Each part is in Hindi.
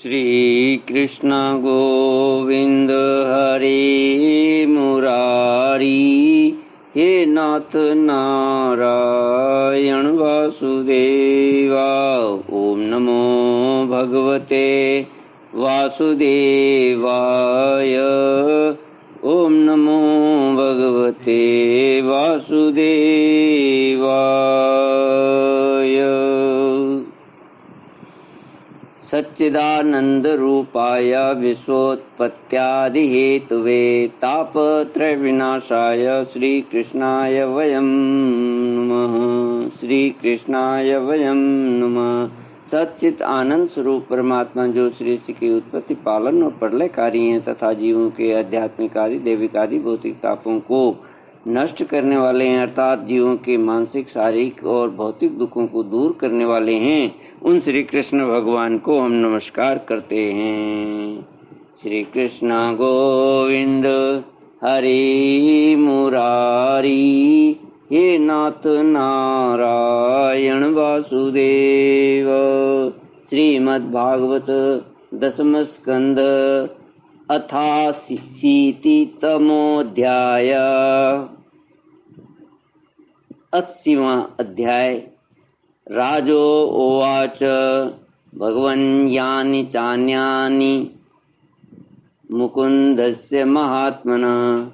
श्री कृष्ण गोविंद हरे मुरारी, हे नाथ नारायण वासुदेवा। ओम नमो भगवते वासुदेवाय। ओम नमो भगवते वासुदेवाय। सच्चिदानंद रूपाय विश्वोत्पत्त्यादिहेतुवे तापत्रय विनाशाय श्रीकृष्णाय वयं नमः। श्रीकृष्णाय वयं नमः। सच्चित आनंद स्वरूप परमात्मा जो सृष्टि की उत्पत्ति, पालन और प्रलयकारी हैं तथा जीवों के आध्यात्मिक आदि दैविक आदि भौतिक तापों को नष्ट करने वाले हैं, अर्थात जीवों के मानसिक, शारीरिक और भौतिक दुखों को दूर करने वाले हैं, उन श्री कृष्ण भगवान को हम नमस्कार करते हैं। श्री कृष्ण गोविंद हरे मुरारी, हे नाथ नारायण वासुदेव। श्रीमद्भागवत दशम स्कंद अथाशीतितमोऽध्याय। 80वां अध्याय। राजो उवाच भगवन् यानि चान्यानि मुकुन्दस्य महात्मनः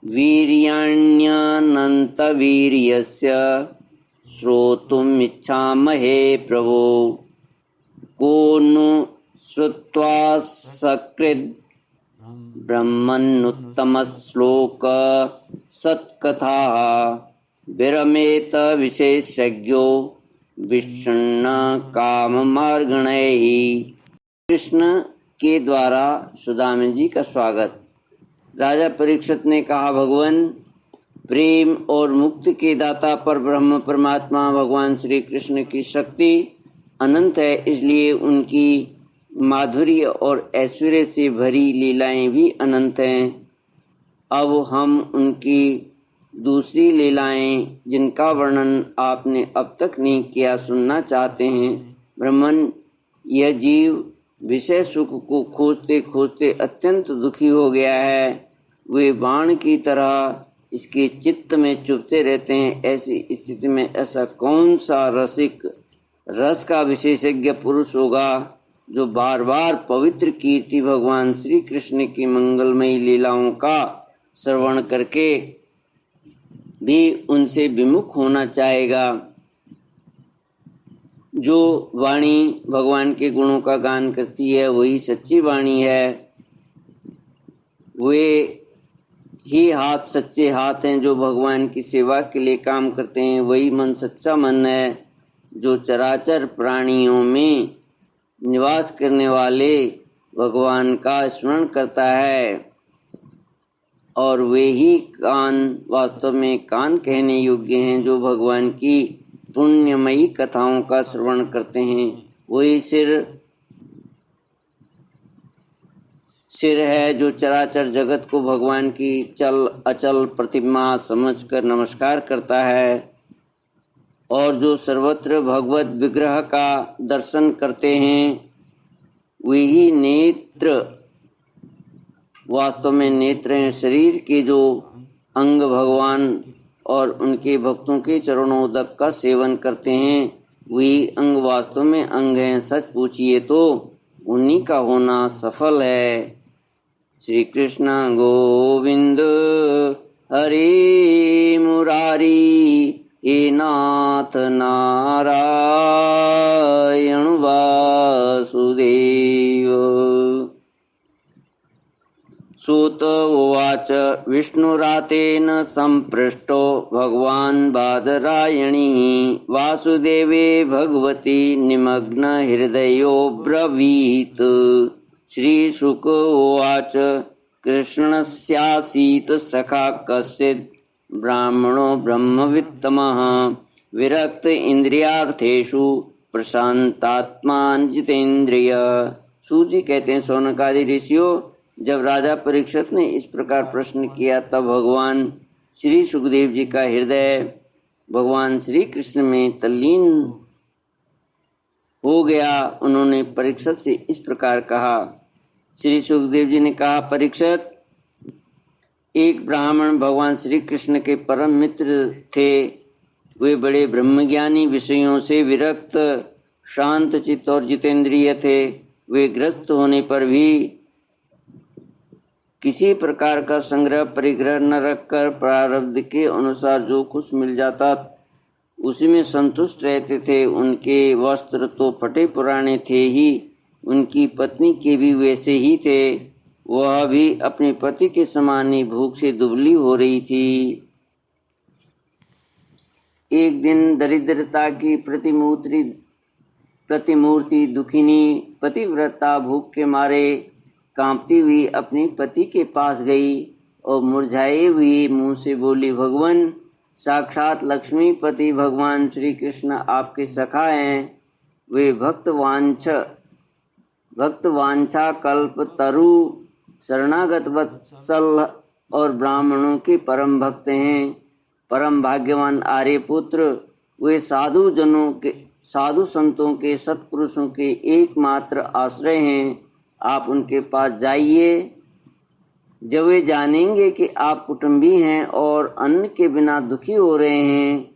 वीर्याण्यनन्तवीर्यस्य श्रोतुम् इच्छामहे प्रभो। को नु श्रुत्वा सकृद् ब्रह्मन्नुत्तमश्लोक सत्कथाः विरमेत विशेषज्ञो विष्णु काममार्गणैः। कृष्ण के द्वारा सुदामा जी का स्वागत। राजा परीक्षित ने कहा, भगवान प्रेम और मुक्ति के दाता पर ब्रह्म परमात्मा भगवान श्री कृष्ण की शक्ति अनंत है, इसलिए उनकी माधुर्य और ऐश्वर्य से भरी लीलाएं भी अनंत हैं। अब हम उनकी दूसरी लीलाएं, जिनका वर्णन आपने अब तक नहीं किया, सुनना चाहते हैं। ब्रह्मन, यह जीव विषय सुख को खोजते खोजते अत्यंत दुखी हो गया है। वे बाण की तरह इसके चित्त में चुभते रहते हैं। ऐसी स्थिति में ऐसा कौन सा रसिक, रस का विशेषज्ञ पुरुष होगा जो बार बार पवित्र कीर्ति भगवान श्री कृष्ण की मंगलमयी लीलाओं का श्रवण करके भी उनसे विमुख होना चाहेगा। जो वाणी भगवान के गुणों का गान करती है वही सच्ची वाणी है। वे ही हाथ सच्चे हाथ हैं जो भगवान की सेवा के लिए काम करते हैं। वही मन सच्चा मन है जो चराचर प्राणियों में निवास करने वाले भगवान का स्मरण करता है। और वे ही कान, वास्तव में कान कहने योग्य हैं, जो भगवान की पुण्यमयी कथाओं का श्रवण करते हैं। वही सिर है जो चराचर जगत को भगवान की चल अचल प्रतिमा समझकर नमस्कार करता है। और जो सर्वत्र भगवत विग्रह का दर्शन करते हैं, वही नेत्र, वास्तव में नेत्र हैं। शरीर के जो अंग भगवान और उनके भक्तों के चरणोदक का सेवन करते हैं, वही अंग वास्तव में अंग हैं। सच पूछिए तो उन्हीं का होना सफल है। श्री कृष्ण गोविंद हरे मुरारी, हे नाथ नारायण वासुदेव। सूत उवाच विष्णुरातेन संपृष्टो भगवान् बादरायणिः वासुदेवे भगवती निमग्न हृदयो ब्रवीत्। श्रीशुक उवाच कृष्णस्यासीत् सखा कश्चित् ब्राह्मणो ब्रह्मवित्तमः विरक्त इंद्रियार्थेषु प्रशांतात्मा जितेंद्रिय। सूजी कहते हैं, सौनकादि ऋषियों, जब राजा परीक्षित ने इस प्रकार प्रश्न किया तब भगवान श्री सुखदेव जी का हृदय भगवान श्री कृष्ण में तल्लीन हो गया। उन्होंने परीक्षित से इस प्रकार कहा। श्री सुखदेव जी ने कहा, परीक्षित, एक ब्राह्मण भगवान श्री कृष्ण के परम मित्र थे। वे बड़े ब्रह्मज्ञानी, विषयों से विरक्त, शांत चित्त और जितेंद्रिय थे। वे ग्रस्त होने पर भी किसी प्रकार का संग्रह परिग्रह न रखकर प्रारब्ध के अनुसार जो कुछ मिल जाता उसी में संतुष्ट रहते थे। उनके वस्त्र तो फटे पुराने थे ही, उनकी पत्नी के भी वैसे ही थे। वह भी अपने पति के समान ही भूख से दुबली हो रही थी। एक दिन दरिद्रता की प्रतिमूर्ति दुखिनी पतिव्रता भूख के मारे कांपती हुई अपने पति के पास गई और मुरझाए हुए मुंह से बोली, भगवान, साक्षात लक्ष्मीपति भगवान श्री कृष्ण आपके सखा हैं। वे भक्तवांछा कल्प तरु शरणागत वत्सल और ब्राह्मणों के परम भक्त हैं। परम भाग्यवान आर्यपुत्र, वे साधु संतों के, सत्पुरुषों के एकमात्र आश्रय हैं। आप उनके पास जाइए। जब वे जानेंगे कि आप कुटुंबी हैं और अन्न के बिना दुखी हो रहे हैं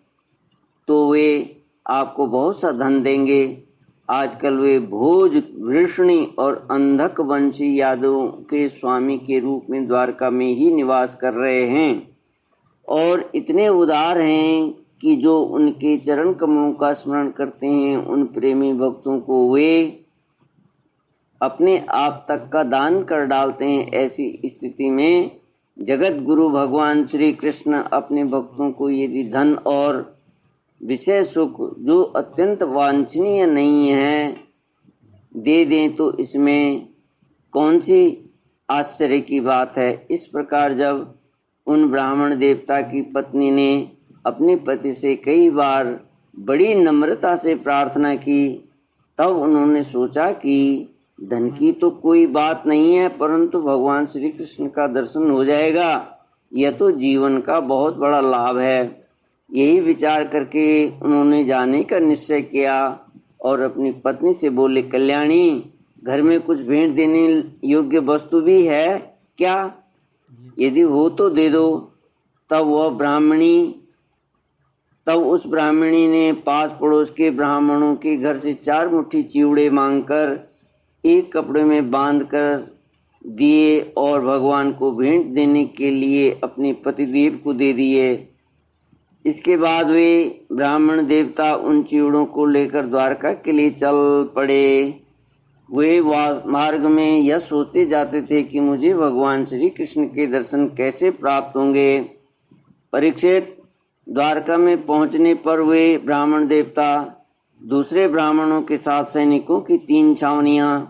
तो वे आपको बहुत सा धन देंगे। आजकल वे भोज, वृषणी और अंधक वंशी यादवों के स्वामी के रूप में द्वारका में ही निवास कर रहे हैं और इतने उदार हैं कि जो उनके चरण कमलों का स्मरण करते हैं, उन प्रेमी भक्तों को वे अपने आप तक का दान कर डालते हैं। ऐसी स्थिति में जगत गुरु भगवान श्री कृष्ण अपने भक्तों को यदि धन और विषय सुख, जो अत्यंत वांछनीय नहीं है, दे दें तो इसमें कौन सी आश्चर्य की बात है। इस प्रकार जब उन ब्राह्मण देवता की पत्नी ने अपने पति से कई बार बड़ी नम्रता से प्रार्थना की, तब उन्होंने सोचा कि धन की तो कोई बात नहीं है, परंतु भगवान श्री कृष्ण का दर्शन हो जाएगा, यह तो जीवन का बहुत बड़ा लाभ है। यही विचार करके उन्होंने जाने का निश्चय किया और अपनी पत्नी से बोले, कल्याणी, घर में कुछ भेंट देने योग्य वस्तु भी है क्या? यदि हो तो दे दो। तब उस ब्राह्मणी ने पास पड़ोस के ब्राह्मणों के घर से 4 मुट्ठी चिवड़े मांगकर एक कपड़े में बांध कर दिए और भगवान को भेंट देने के लिए अपने पतिदेव को दे दिए। इसके बाद वे ब्राह्मण देवता उन चिवड़ों को लेकर द्वारका के लिए चल पड़े। वे मार्ग में यह सोचते जाते थे कि मुझे भगवान श्री कृष्ण के दर्शन कैसे प्राप्त होंगे। परीक्षित, द्वारका में पहुंचने पर वे ब्राह्मण देवता दूसरे ब्राह्मणों के साथ सैनिकों की 3 छावनियां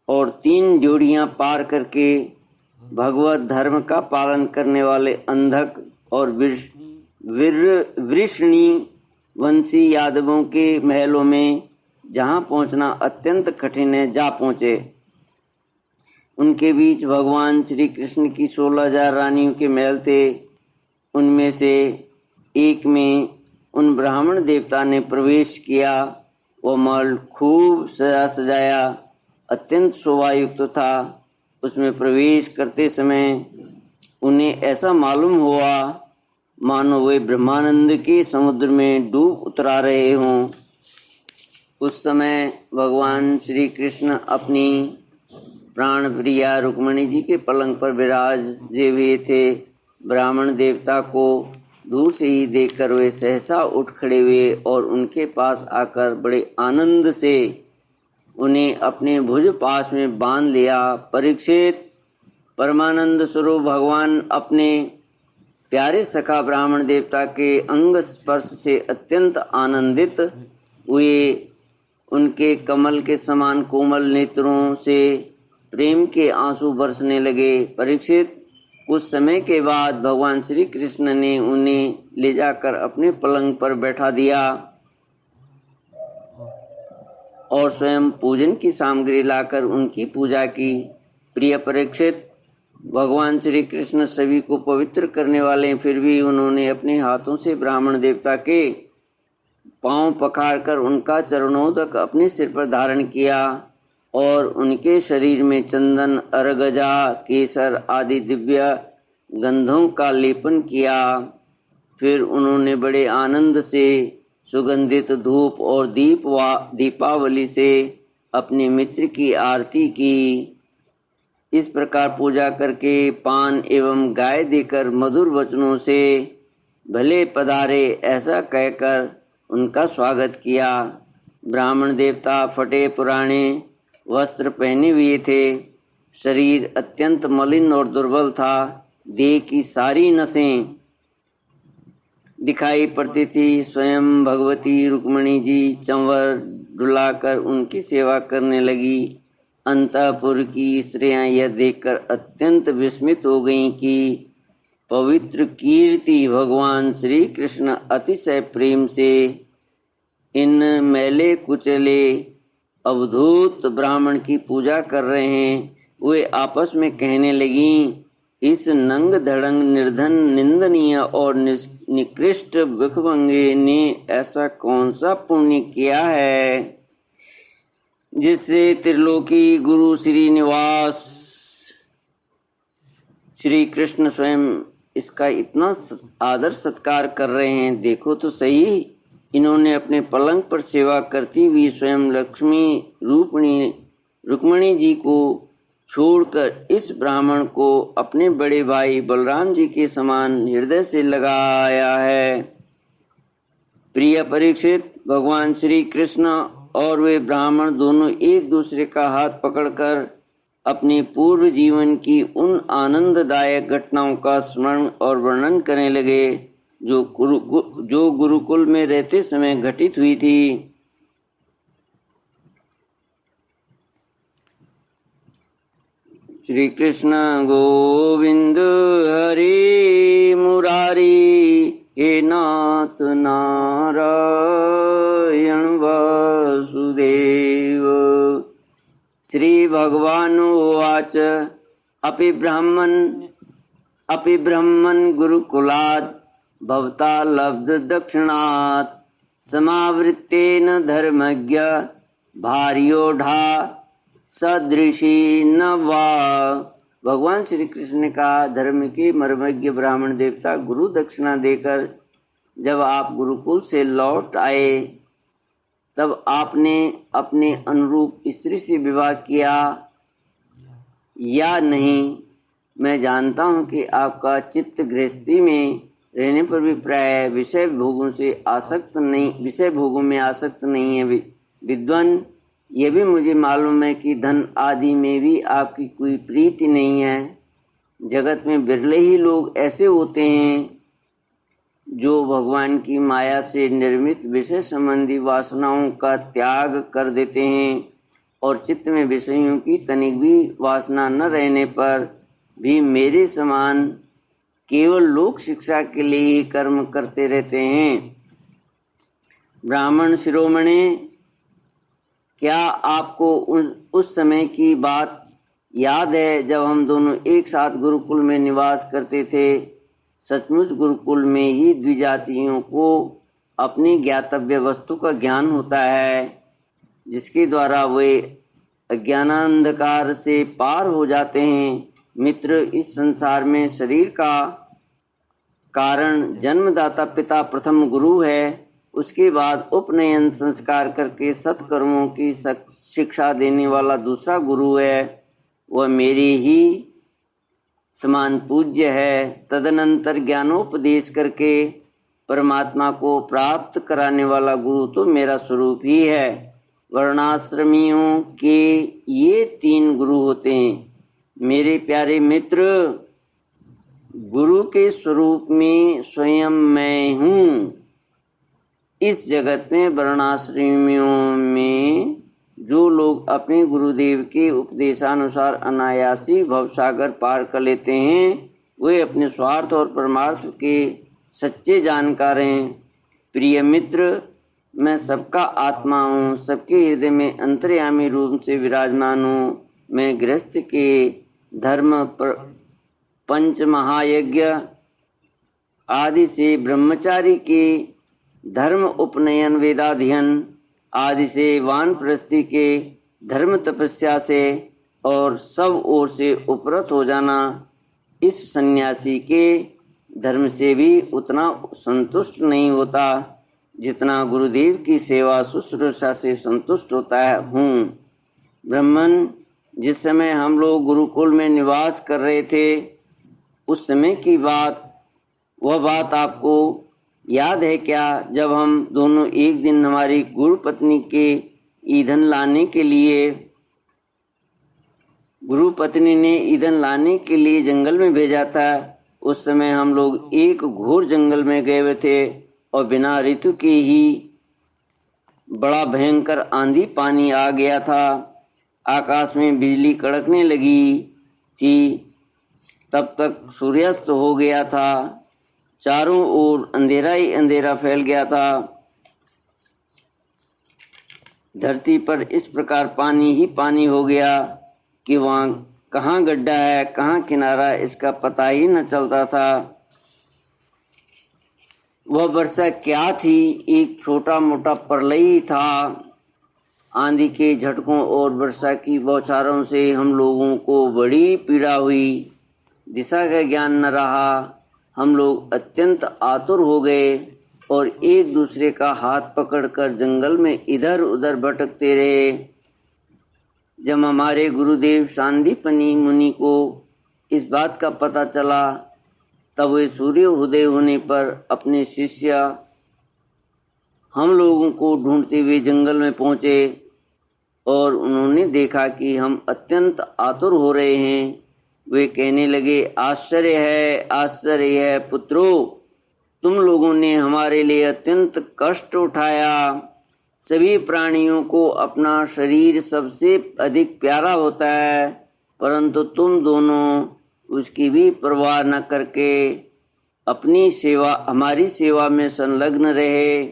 और 3 जोड़ियां पार करके भगवत धर्म का पालन करने वाले अंधक और वृषणी वंशी यादवों के महलों में, जहां पहुंचना अत्यंत कठिन है, जा पहुंचे। उनके बीच भगवान श्री कृष्ण की 16,000 रानियों के महल थे। उनमें से एक में उन ब्राह्मण देवता ने प्रवेश किया। वह महल खूब सजाया अत्यंत शोभायुक्त था। उसमें प्रवेश करते समय उन्हें ऐसा मालूम हुआ मानो वे ब्रह्मानंद के समुद्र में डूब उतरा रहे हों। उस समय भगवान श्री कृष्ण अपनी प्राण प्रिया रुक्मिणी जी के पलंग पर विराजे हुए थे। ब्राह्मण देवता को दूर से ही देखकर वे सहसा उठ खड़े हुए और उनके पास आकर बड़े आनंद से उन्हें अपने भुज पास में बांध लिया। परीक्षित, परमानंद स्वरूप भगवान अपने प्यारे सखा ब्राह्मण देवता के अंग स्पर्श से अत्यंत आनंदित हुए। उनके कमल के समान कोमल नेत्रों से प्रेम के आंसू बरसने लगे। परीक्षित, कुछ समय के बाद भगवान श्री कृष्ण ने उन्हें ले जाकर अपने पलंग पर बैठा दिया और स्वयं पूजन की सामग्री लाकर उनकी पूजा की। प्रिय परीक्षित, भगवान श्री कृष्ण सभी को पवित्र करने वाले, फिर भी उन्होंने अपने हाथों से ब्राह्मण देवता के पांव पखारकर उनका चरणोदक अपने सिर पर धारण किया और उनके शरीर में चंदन, अरगजा, केसर आदि दिव्य गंधों का लेपन किया। फिर उन्होंने बड़े आनंद से सुगंधित धूप और दीपावली से अपने मित्र की आरती की। इस प्रकार पूजा करके पान एवं गाय देकर मधुर वचनों से भले पधारे ऐसा कहकर उनका स्वागत किया। ब्राह्मण देवता फटे पुराने वस्त्र पहने हुए थे। शरीर अत्यंत मलिन और दुर्बल था। देह की सारी नसें दिखाई पड़ती थी। स्वयं भगवती रुक्मिणी जी चंवर डुलाकर उनकी सेवा करने लगी। अंतःपुर की स्त्रियां यह देखकर अत्यंत विस्मित हो गईं कि पवित्र कीर्ति भगवान श्री कृष्ण अतिशय प्रेम से इन मैले कुचले अवधूत ब्राह्मण की पूजा कर रहे हैं। वे आपस में कहने लगीं, इस नंग धड़ंग निर्धन निंदनीय और निकृष्ट भिखमंगे ने ऐसा कौन सा पुण्य किया है जिससे त्रिलोकी गुरु श्रीनिवास श्री कृष्ण स्वयं इसका इतना आदर सत्कार कर रहे हैं। देखो तो सही, इन्होंने अपने पलंग पर सेवा करती हुई स्वयं लक्ष्मी रुक्मिणी जी को छोड़कर इस ब्राह्मण को अपने बड़े भाई बलराम जी के समान हृदय से लगाया है। प्रिय परीक्षित, भगवान श्री कृष्ण और वे ब्राह्मण दोनों एक दूसरे का हाथ पकड़कर अपने पूर्व जीवन की उन आनंददायक घटनाओं का स्मरण और वर्णन करने लगे जो गुरुकुल में रहते समय घटित हुई थी। श्री कृष्ण गोविंद हरि मुरारी, हे नाथ नारायण वासुदेव। श्री भगवान उवाच, अपि ब्रह्मन् गुरुकुलात् भवता लब्ध दक्षिणात् समावृत्तेन धर्मज्ञ भार्योढ़ा सदृशी न वा। भगवान श्री कृष्ण ने कहा, धर्म के मर्मज्ञ ब्राह्मण देवता गुरु दक्षिणा देकर जब आप गुरुकुल से लौट आए तब आपने अपने अनुरूप स्त्री से विवाह किया या नहीं। मैं जानता हूँ कि आपका चित्त गृहस्थी में रहने पर भी प्राय विषय भोगों में आसक्त नहीं है। विद्वान, यह भी मुझे मालूम है कि धन आदि में भी आपकी कोई प्रीति नहीं है। जगत में बिरले ही लोग ऐसे होते हैं जो भगवान की माया से निर्मित विषय संबंधी वासनाओं का त्याग कर देते हैं और चित्त में विषयों की तनिक भी वासना न रहने पर भी मेरे समान केवल लोक शिक्षा के लिए ही कर्म करते रहते हैं। ब्राह्मण शिरोमणि, क्या आपको उस समय की बात याद है जब हम दोनों एक साथ गुरुकुल में निवास करते थे? सचमुच गुरुकुल में ही द्विजातियों को अपनी ज्ञातव्य वस्तु का ज्ञान होता है, जिसके द्वारा वे अज्ञानांधकार से पार हो जाते हैं। मित्र, इस संसार में शरीर का कारण जन्मदाता पिता प्रथम गुरु है। उसके बाद उपनयन संस्कार करके सत्कर्मों की शिक्षा देने वाला दूसरा गुरु है, वह मेरे ही समान पूज्य है। तदनंतर ज्ञानोपदेश करके परमात्मा को प्राप्त कराने वाला गुरु तो मेरा स्वरूप ही है। वर्णाश्रमियों के ये 3 गुरु होते हैं। मेरे प्यारे मित्र, गुरु के स्वरूप में स्वयं मैं हूँ। इस जगत में वर्णाश्रमियों में जो लोग अपने गुरुदेव के उपदेशानुसार अनायासी भवसागर पार कर लेते हैं, वे अपने स्वार्थ और परमार्थ के सच्चे जानकार हैं। प्रिय मित्र, मैं सबका आत्मा हूँ, सबके हृदय में अंतर्यामी रूप से विराजमान हूँ। मैं गृहस्थ के धर्म पंच महायज्ञ आदि से ब्रह्मचारी के धर्म उपनयन वेदाध्ययन आदि से वानप्रस्थी के धर्म तपस्या से और सब ओर से उपरत हो जाना इस सन्यासी के धर्म से भी उतना संतुष्ट नहीं होता जितना गुरुदेव की सेवा शुश्रूषा से संतुष्ट होता हूँ। ब्राह्मण, जिस समय हम लोग गुरुकुल में निवास कर रहे थे उस समय की बात, वह बात आपको याद है क्या? जब हम दोनों एक दिन हमारी गुरु पत्नी के ईंधन लाने के लिए, गुरु पत्नी ने ईंधन लाने के लिए जंगल में भेजा था। उस समय हम लोग एक घोर जंगल में गए हुए थे और बिना ऋतु के ही बड़ा भयंकर आंधी पानी आ गया था। आकाश में बिजली कड़कने लगी थी। तब तक सूर्यास्त हो गया था। चारों ओर अंधेरा ही अंधेरा फैल गया था। धरती पर इस प्रकार पानी ही पानी हो गया कि वहाँ कहाँ गड्ढा है कहाँ किनारा इसका पता ही न चलता था। वह वर्षा क्या थी? एक छोटा मोटा प्रलय ही था। आंधी के झटकों और वर्षा की बौछारों से हम लोगों को बड़ी पीड़ा हुई। दिशा का ज्ञान न रहा। हम लोग अत्यंत आतुर हो गए और एक दूसरे का हाथ पकड़कर जंगल में इधर उधर भटकते रहे। जब हमारे गुरुदेव सांदीपनी मुनि को इस बात का पता चला तब वे सूर्य उदय होने पर अपने शिष्य हम लोगों को ढूंढते हुए जंगल में पहुँचे और उन्होंने देखा कि हम अत्यंत आतुर हो रहे हैं। वे कहने लगे, आश्चर्य है पुत्रों, तुम लोगों ने हमारे लिए अत्यंत कष्ट उठाया। सभी प्राणियों को अपना शरीर सबसे अधिक प्यारा होता है, परंतु तुम दोनों उसकी भी परवाह न करके अपनी सेवा, हमारी सेवा में संलग्न रहे।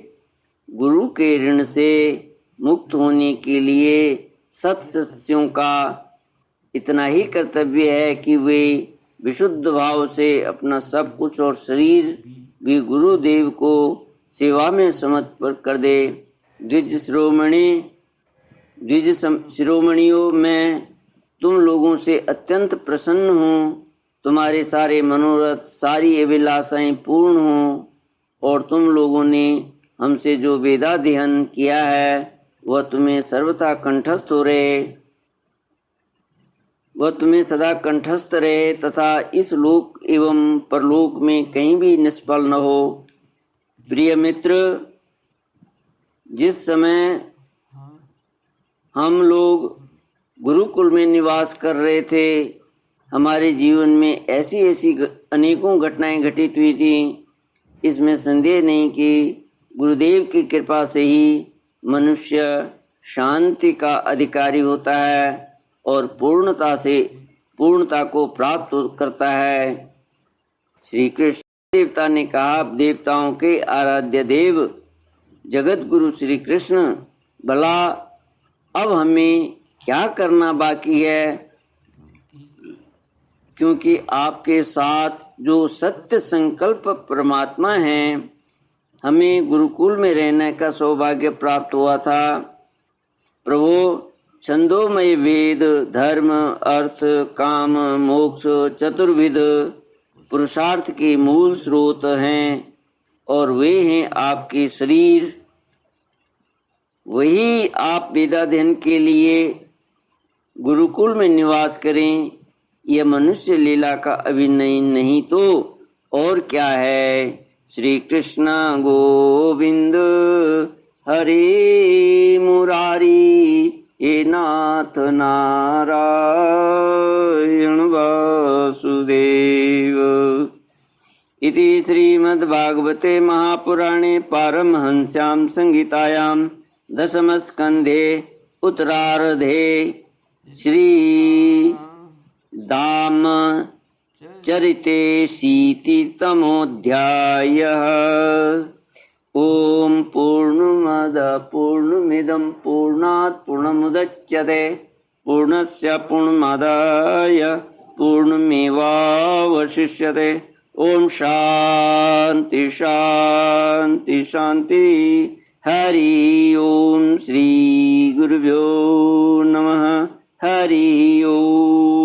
गुरु के ऋण से मुक्त होने के लिए सत्सत्यों का इतना ही कर्तव्य है कि वे विशुद्ध भाव से अपना सब कुछ और शरीर भी गुरुदेव को सेवा में समर्पित कर दे। द्विज शिरोमणियों, मैं तुम लोगों से अत्यंत प्रसन्न हूँ। तुम्हारे सारे मनोरथ, सारी अभिलाषाएं पूर्ण हों और तुम लोगों ने हमसे जो वेदाध्ययन किया है वह तुम्हें सर्वथा कंठस्थ हो रहे, वह तुम्हें सदा कंठस्थ रहे तथा इस लोक एवं परलोक में कहीं भी निष्फल न हो। प्रिय मित्र, जिस समय हम लोग गुरुकुल में निवास कर रहे थे, हमारे जीवन में ऐसी ऐसी अनेकों घटनाएं घटित हुई थी। इसमें संदेह नहीं कि गुरुदेव की कृपा से ही मनुष्य शांति का अधिकारी होता है और पूर्णता को प्राप्त करता है। श्री कृष्ण देवता ने कहा, देवताओं के आराध्य देव जगत गुरु श्री कृष्ण, भला अब हमें क्या करना बाकी है? क्योंकि आपके साथ जो सत्य संकल्प परमात्मा हैं, हमें गुरुकुल में रहने का सौभाग्य प्राप्त हुआ था। प्रभु, छंदोमय वेद, धर्म, अर्थ, काम, मोक्ष चतुर्विध पुरुषार्थ के मूल स्रोत हैं और वे हैं आपके शरीर। वही आप वेदाध्ययन के लिए गुरुकुल में निवास करें। यह मनुष्य लीला का अभिनय नहीं तो और क्या है। श्री कृष्ण गोविंद हरे मुरारी, हे नाथ नारायण वासुदेव। इति श्रीमद्भागवते महापुराणे पारमहंस्यां संहितायां दशमस्कन्धे उत्तरार्धे श्री दाम चरिते शीतितमोऽध्यायः। ओम पूर्णमद पूर्णमिदं पूर्णात् पूर्णमुदच्यते पूर्णस्य पूर्णमादाय पूर्णमेवावशिष्यते। ओम शांति शांति शांति। हरि ओम। श्री गुरुभ्यो नमः। हरि ओम।